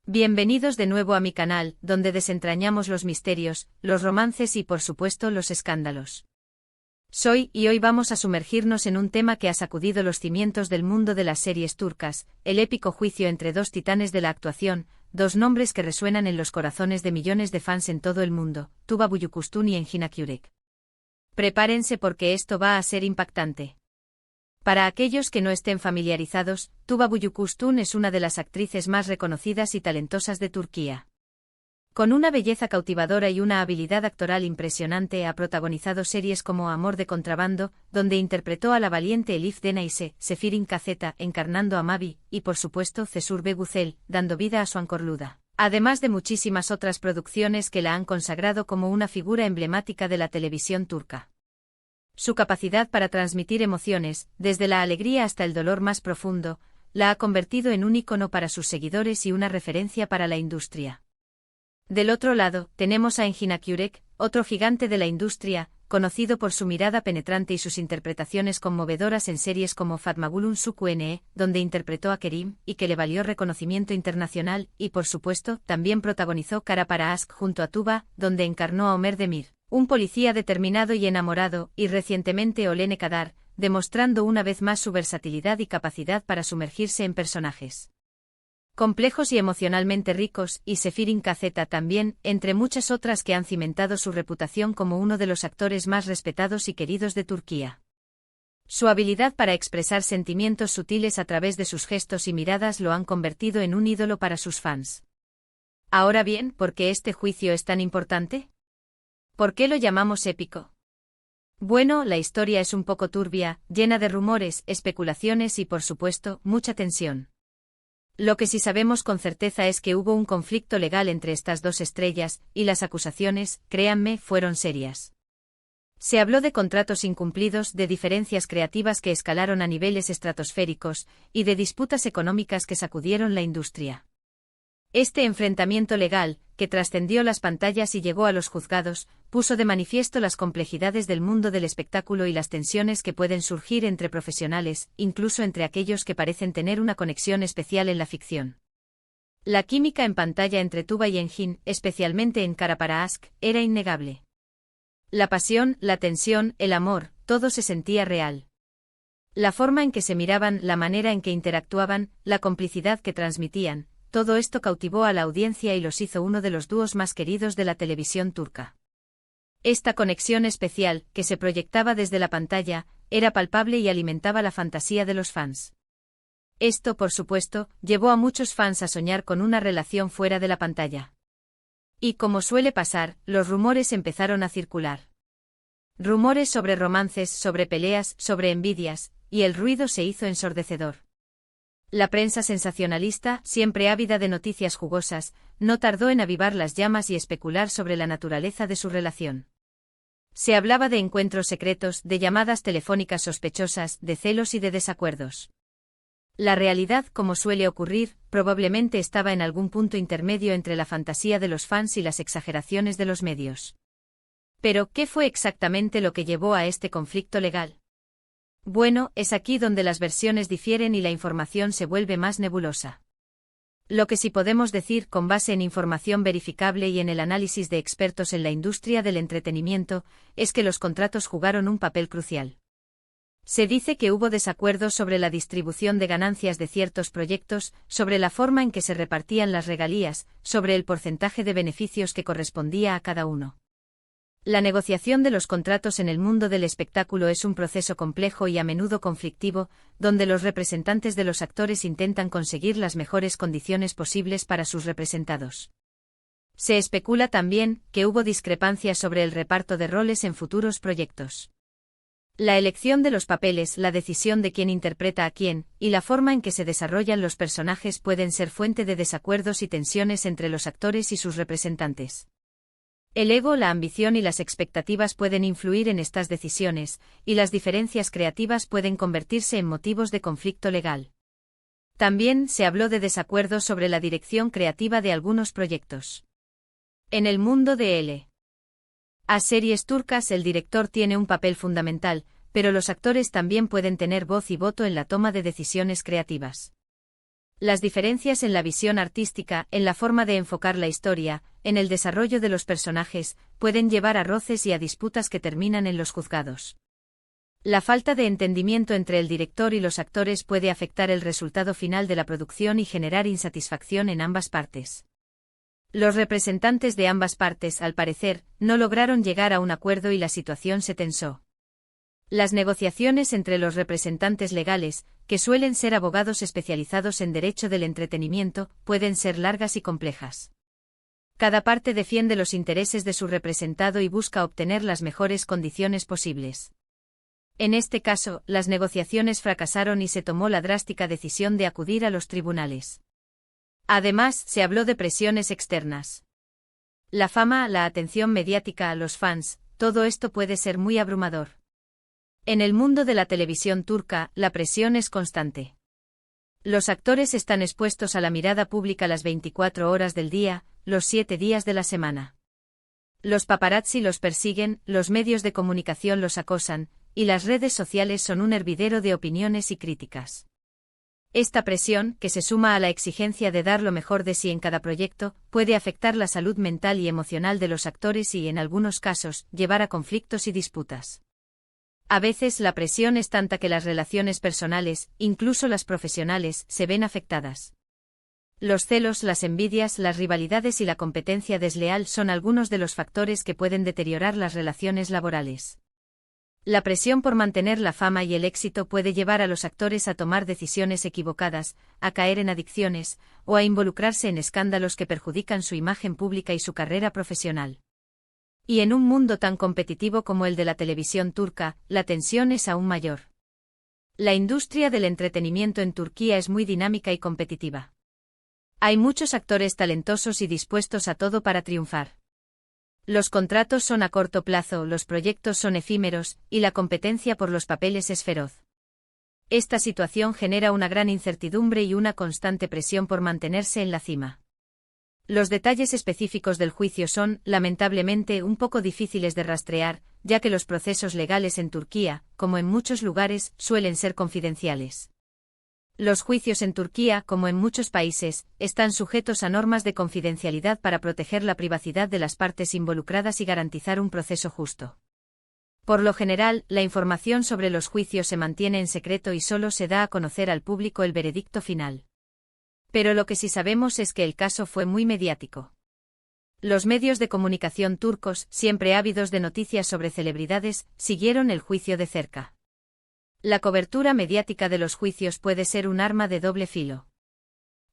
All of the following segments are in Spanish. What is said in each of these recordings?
Bienvenidos de nuevo a mi canal, donde desentrañamos los misterios, los romances y por supuesto los escándalos. Y hoy vamos a sumergirnos en un tema que ha sacudido los cimientos del mundo de las series turcas, el épico juicio entre dos titanes de la actuación, dos nombres que resuenan en los corazones de millones de fans en todo el mundo, Tuba Büyüküstün y Engin Akyürek. Prepárense porque esto va a ser impactante. Para aquellos que no estén familiarizados, Tuba Büyüküstün es una de las actrices más reconocidas y talentosas de Turquía. Con una belleza cautivadora y una habilidad actoral impresionante ha protagonizado series como Amor de contrabando, donde interpretó a la valiente Elif Denayse, Sefirin Kazeta encarnando a Mavi, y por supuesto Cesur Güzel, dando vida a su Ankorluda. Además de muchísimas otras producciones que la han consagrado como una figura emblemática de la televisión turca. Su capacidad para transmitir emociones, desde la alegría hasta el dolor más profundo, la ha convertido en un ícono para sus seguidores y una referencia para la industria. Del otro lado, tenemos a Engin Akyürek, otro gigante de la industria, conocido por su mirada penetrante y sus interpretaciones conmovedoras en series como Fatma Gül'ün Suçu, donde interpretó a Kerim, y que le valió reconocimiento internacional, y por supuesto, también protagonizó Kara para Aşk junto a Tuba, donde encarnó a Ömer Demir, un policía determinado y enamorado, y recientemente Olene Kadar, demostrando una vez más su versatilidad y capacidad para sumergirse en personajes complejos y emocionalmente ricos, y Sefirin Kazeta también, entre muchas otras que han cimentado su reputación como uno de los actores más respetados y queridos de Turquía. Su habilidad para expresar sentimientos sutiles a través de sus gestos y miradas lo han convertido en un ídolo para sus fans. Ahora bien, ¿por qué este juicio es tan importante? ¿Por qué lo llamamos épico? Bueno, la historia es un poco turbia, llena de rumores, especulaciones y por supuesto, mucha tensión. Lo que sí sabemos con certeza es que hubo un conflicto legal entre estas dos estrellas, y las acusaciones, créanme, fueron serias. Se habló de contratos incumplidos, de diferencias creativas que escalaron a niveles estratosféricos, y de disputas económicas que sacudieron la industria. Este enfrentamiento legal, que trascendió las pantallas y llegó a los juzgados, puso de manifiesto las complejidades del mundo del espectáculo y las tensiones que pueden surgir entre profesionales, incluso entre aquellos que parecen tener una conexión especial en la ficción. La química en pantalla entre Tuba y Engin, especialmente en Kara para Aşk, era innegable. La pasión, la tensión, el amor, todo se sentía real. La forma en que se miraban, la manera en que interactuaban, la complicidad que transmitían, todo esto cautivó a la audiencia y los hizo uno de los dúos más queridos de la televisión turca. Esta conexión especial, que se proyectaba desde la pantalla, era palpable y alimentaba la fantasía de los fans. Esto, por supuesto, llevó a muchos fans a soñar con una relación fuera de la pantalla. Y como suele pasar, los rumores empezaron a circular. Rumores sobre romances, sobre peleas, sobre envidias, y el ruido se hizo ensordecedor. La prensa sensacionalista, siempre ávida de noticias jugosas, no tardó en avivar las llamas y especular sobre la naturaleza de su relación. Se hablaba de encuentros secretos, de llamadas telefónicas sospechosas, de celos y de desacuerdos. La realidad, como suele ocurrir, probablemente estaba en algún punto intermedio entre la fantasía de los fans y las exageraciones de los medios. Pero, ¿qué fue exactamente lo que llevó a este conflicto legal? Bueno, es aquí donde las versiones difieren y la información se vuelve más nebulosa. Lo que sí podemos decir con base en información verificable y en el análisis de expertos en la industria del entretenimiento, es que los contratos jugaron un papel crucial. Se dice que hubo desacuerdos sobre la distribución de ganancias de ciertos proyectos, sobre la forma en que se repartían las regalías, sobre el porcentaje de beneficios que correspondía a cada uno. La negociación de los contratos en el mundo del espectáculo es un proceso complejo y a menudo conflictivo, donde los representantes de los actores intentan conseguir las mejores condiciones posibles para sus representados. Se especula también que hubo discrepancias sobre el reparto de roles en futuros proyectos. La elección de los papeles, la decisión de quién interpreta a quién, y la forma en que se desarrollan los personajes pueden ser fuente de desacuerdos y tensiones entre los actores y sus representantes. El ego, la ambición y las expectativas pueden influir en estas decisiones, y las diferencias creativas pueden convertirse en motivos de conflicto legal. También se habló de desacuerdos sobre la dirección creativa de algunos proyectos. En el mundo de las series turcas el director tiene un papel fundamental, pero los actores también pueden tener voz y voto en la toma de decisiones creativas. Las diferencias en la visión artística, en la forma de enfocar la historia, en el desarrollo de los personajes, pueden llevar a roces y a disputas que terminan en los juzgados. La falta de entendimiento entre el director y los actores puede afectar el resultado final de la producción y generar insatisfacción en ambas partes. Los representantes de ambas partes, al parecer, no lograron llegar a un acuerdo y la situación se tensó. Las negociaciones entre los representantes legales, que suelen ser abogados especializados en derecho del entretenimiento, pueden ser largas y complejas. Cada parte defiende los intereses de su representado y busca obtener las mejores condiciones posibles. En este caso, las negociaciones fracasaron y se tomó la drástica decisión de acudir a los tribunales. Además, se habló de presiones externas. La fama, la atención mediática a los fans, todo esto puede ser muy abrumador. En el mundo de la televisión turca, la presión es constante. Los actores están expuestos a la mirada pública las 24 horas del día, los 7 días de la semana. Los paparazzi los persiguen, los medios de comunicación los acosan, y las redes sociales son un hervidero de opiniones y críticas. Esta presión, que se suma a la exigencia de dar lo mejor de sí en cada proyecto, puede afectar la salud mental y emocional de los actores y, en algunos casos, llevar a conflictos y disputas. A veces la presión es tanta que las relaciones personales, incluso las profesionales, se ven afectadas. Los celos, las envidias, las rivalidades y la competencia desleal son algunos de los factores que pueden deteriorar las relaciones laborales. La presión por mantener la fama y el éxito puede llevar a los actores a tomar decisiones equivocadas, a caer en adicciones, o a involucrarse en escándalos que perjudican su imagen pública y su carrera profesional. Y en un mundo tan competitivo como el de la televisión turca, la tensión es aún mayor. La industria del entretenimiento en Turquía es muy dinámica y competitiva. Hay muchos actores talentosos y dispuestos a todo para triunfar. Los contratos son a corto plazo, los proyectos son efímeros, y la competencia por los papeles es feroz. Esta situación genera una gran incertidumbre y una constante presión por mantenerse en la cima. Los detalles específicos del juicio son, lamentablemente, un poco difíciles de rastrear, ya que los procesos legales en Turquía, como en muchos lugares, suelen ser confidenciales. Los juicios en Turquía, como en muchos países, están sujetos a normas de confidencialidad para proteger la privacidad de las partes involucradas y garantizar un proceso justo. Por lo general, la información sobre los juicios se mantiene en secreto y solo se da a conocer al público el veredicto final. Pero lo que sí sabemos es que el caso fue muy mediático. Los medios de comunicación turcos, siempre ávidos de noticias sobre celebridades, siguieron el juicio de cerca. La cobertura mediática de los juicios puede ser un arma de doble filo.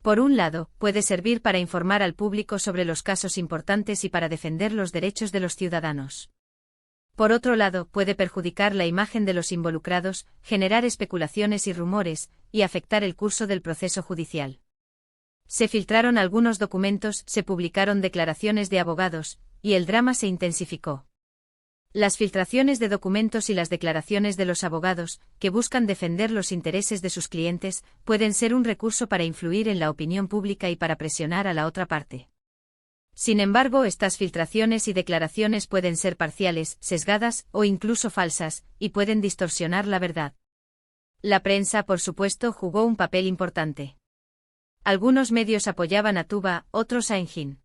Por un lado, puede servir para informar al público sobre los casos importantes y para defender los derechos de los ciudadanos. Por otro lado, puede perjudicar la imagen de los involucrados, generar especulaciones y rumores, y afectar el curso del proceso judicial. Se filtraron algunos documentos, se publicaron declaraciones de abogados, y el drama se intensificó. Las filtraciones de documentos y las declaraciones de los abogados, que buscan defender los intereses de sus clientes, pueden ser un recurso para influir en la opinión pública y para presionar a la otra parte. Sin embargo, estas filtraciones y declaraciones pueden ser parciales, sesgadas, o incluso falsas, y pueden distorsionar la verdad. La prensa, por supuesto, jugó un papel importante. Algunos medios apoyaban a Tuba, otros a Engin.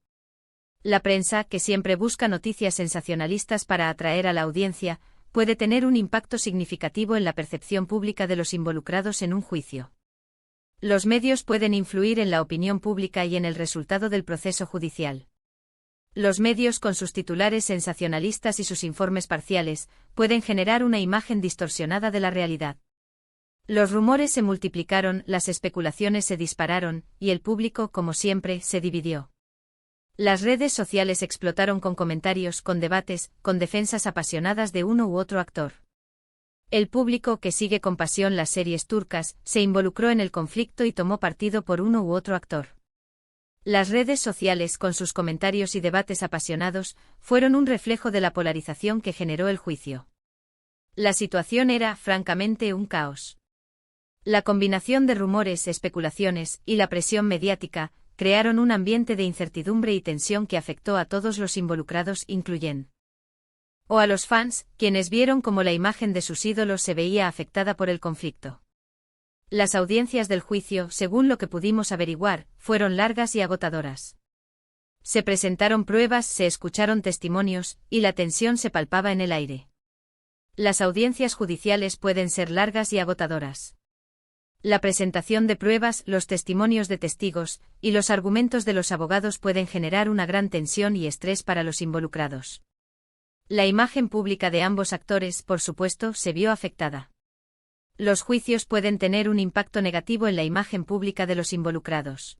La prensa, que siempre busca noticias sensacionalistas para atraer a la audiencia, puede tener un impacto significativo en la percepción pública de los involucrados en un juicio. Los medios pueden influir en la opinión pública y en el resultado del proceso judicial. Los medios, con sus titulares sensacionalistas y sus informes parciales, pueden generar una imagen distorsionada de la realidad. Los rumores se multiplicaron, las especulaciones se dispararon, y el público, como siempre, se dividió. Las redes sociales explotaron con comentarios, con debates, con defensas apasionadas de uno u otro actor. El público, que sigue con pasión las series turcas, se involucró en el conflicto y tomó partido por uno u otro actor. Las redes sociales, con sus comentarios y debates apasionados, fueron un reflejo de la polarización que generó el juicio. La situación era, francamente, un caos. La combinación de rumores, especulaciones, y la presión mediática, crearon un ambiente de incertidumbre y tensión que afectó a todos los involucrados, incluyendo a los fans, quienes vieron cómo la imagen de sus ídolos se veía afectada por el conflicto. Las audiencias del juicio, según lo que pudimos averiguar, fueron largas y agotadoras. Se presentaron pruebas, se escucharon testimonios, y la tensión se palpaba en el aire. Las audiencias judiciales pueden ser largas y agotadoras. La presentación de pruebas, los testimonios de testigos, y los argumentos de los abogados pueden generar una gran tensión y estrés para los involucrados. La imagen pública de ambos actores, por supuesto, se vio afectada. Los juicios pueden tener un impacto negativo en la imagen pública de los involucrados.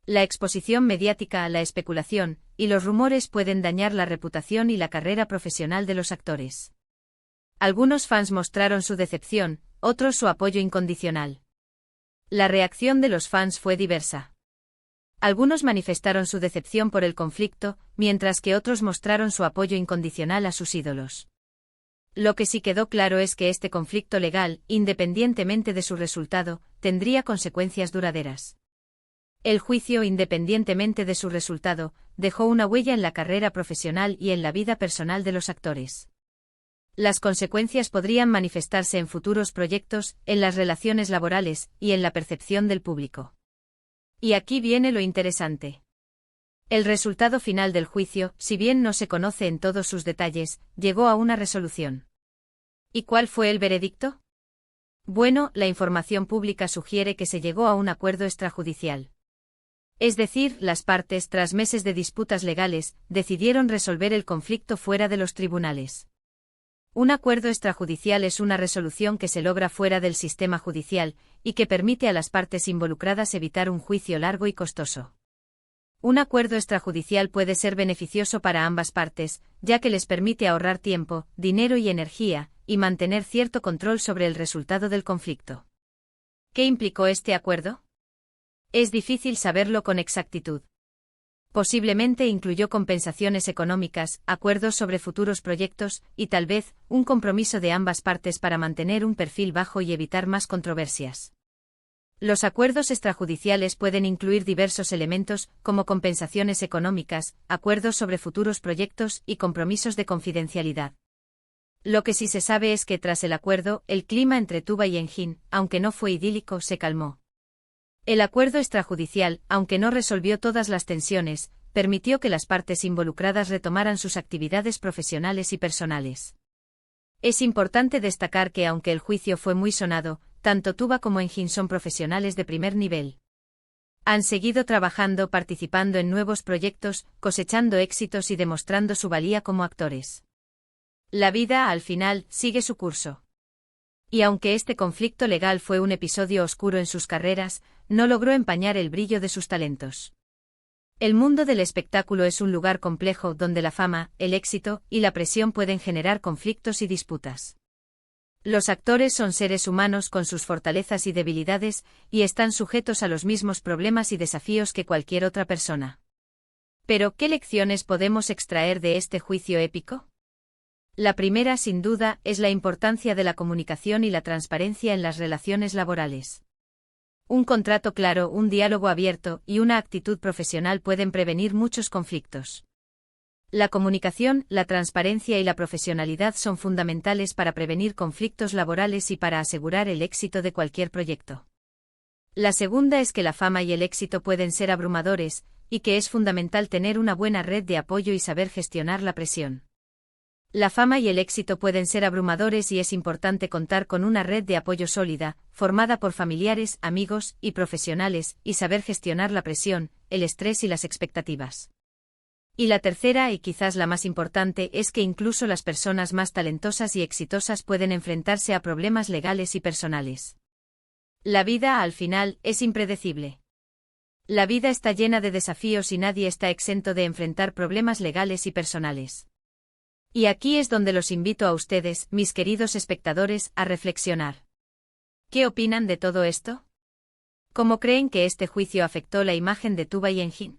La exposición mediática a la especulación y los rumores pueden dañar la reputación y la carrera profesional de los actores. Algunos fans mostraron su decepción, otros su apoyo incondicional. La reacción de los fans fue diversa. Algunos manifestaron su decepción por el conflicto, mientras que otros mostraron su apoyo incondicional a sus ídolos. Lo que sí quedó claro es que este conflicto legal, independientemente de su resultado, tendría consecuencias duraderas. El juicio, independientemente de su resultado, dejó una huella en la carrera profesional y en la vida personal de los actores. Las consecuencias podrían manifestarse en futuros proyectos, en las relaciones laborales y en la percepción del público. Y aquí viene lo interesante. El resultado final del juicio, si bien no se conoce en todos sus detalles, llegó a una resolución. ¿Y cuál fue el veredicto? Bueno, la información pública sugiere que se llegó a un acuerdo extrajudicial. Es decir, las partes, tras meses de disputas legales, decidieron resolver el conflicto fuera de los tribunales. Un acuerdo extrajudicial es una resolución que se logra fuera del sistema judicial, y que permite a las partes involucradas evitar un juicio largo y costoso. Un acuerdo extrajudicial puede ser beneficioso para ambas partes, ya que les permite ahorrar tiempo, dinero y energía, y mantener cierto control sobre el resultado del conflicto. ¿Qué implicó este acuerdo? Es difícil saberlo con exactitud. Posiblemente incluyó compensaciones económicas, acuerdos sobre futuros proyectos, y tal vez, un compromiso de ambas partes para mantener un perfil bajo y evitar más controversias. Los acuerdos extrajudiciales pueden incluir diversos elementos, como compensaciones económicas, acuerdos sobre futuros proyectos y compromisos de confidencialidad. Lo que sí se sabe es que tras el acuerdo, el clima entre Tuba y Engin, aunque no fue idílico, se calmó. El acuerdo extrajudicial, aunque no resolvió todas las tensiones, permitió que las partes involucradas retomaran sus actividades profesionales y personales. Es importante destacar que aunque el juicio fue muy sonado, tanto Tuba como Engin son profesionales de primer nivel. Han seguido trabajando, participando en nuevos proyectos, cosechando éxitos y demostrando su valía como actores. La vida, al final, sigue su curso. Y aunque este conflicto legal fue un episodio oscuro en sus carreras, no logró empañar el brillo de sus talentos. El mundo del espectáculo es un lugar complejo donde la fama, el éxito y la presión pueden generar conflictos y disputas. Los actores son seres humanos con sus fortalezas y debilidades, y están sujetos a los mismos problemas y desafíos que cualquier otra persona. Pero, ¿qué lecciones podemos extraer de este juicio épico? La primera, sin duda, es la importancia de la comunicación y la transparencia en las relaciones laborales. Un contrato claro, un diálogo abierto y una actitud profesional pueden prevenir muchos conflictos. La comunicación, la transparencia y la profesionalidad son fundamentales para prevenir conflictos laborales y para asegurar el éxito de cualquier proyecto. La segunda es que la fama y el éxito pueden ser abrumadores, y que es fundamental tener una buena red de apoyo y saber gestionar la presión. La fama y el éxito pueden ser abrumadores y es importante contar con una red de apoyo sólida, formada por familiares, amigos y profesionales, y saber gestionar la presión, el estrés y las expectativas. Y la tercera, y quizás la más importante, es que incluso las personas más talentosas y exitosas pueden enfrentarse a problemas legales y personales. La vida, al final, es impredecible. La vida está llena de desafíos y nadie está exento de enfrentar problemas legales y personales. Y aquí es donde los invito a ustedes, mis queridos espectadores, a reflexionar. ¿Qué opinan de todo esto? ¿Cómo creen que este juicio afectó la imagen de Tuba y Engin?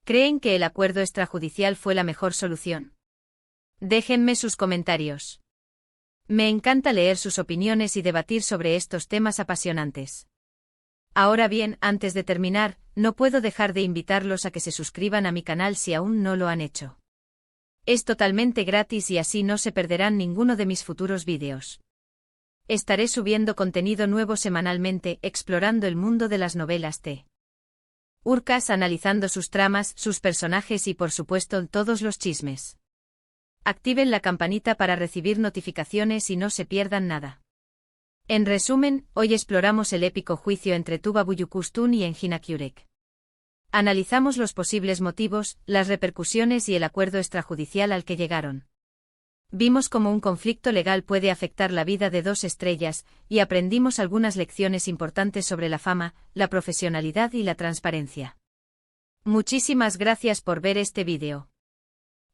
¿Creen que el acuerdo extrajudicial fue la mejor solución? Déjenme sus comentarios. Me encanta leer sus opiniones y debatir sobre estos temas apasionantes. Ahora bien, antes de terminar, no puedo dejar de invitarlos a que se suscriban a mi canal si aún no lo han hecho. Es totalmente gratis y así no se perderán ninguno de mis futuros vídeos. Estaré subiendo contenido nuevo semanalmente, explorando el mundo de las novelas T. Urcas, analizando sus tramas, sus personajes y por supuesto todos los chismes. Activen la campanita para recibir notificaciones y no se pierdan nada. En resumen, hoy exploramos el épico juicio entre Tuba Büyüküstün y Engin Akyürek. Analizamos los posibles motivos, las repercusiones y el acuerdo extrajudicial al que llegaron. Vimos cómo un conflicto legal puede afectar la vida de dos estrellas, y aprendimos algunas lecciones importantes sobre la fama, la profesionalidad y la transparencia. Muchísimas gracias por ver este vídeo.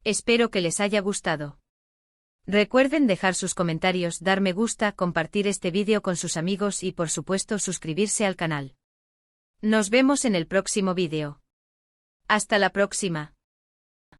Espero que les haya gustado. Recuerden dejar sus comentarios, dar me gusta, compartir este vídeo con sus amigos y por supuesto suscribirse al canal. Nos vemos en el próximo vídeo. Hasta la próxima.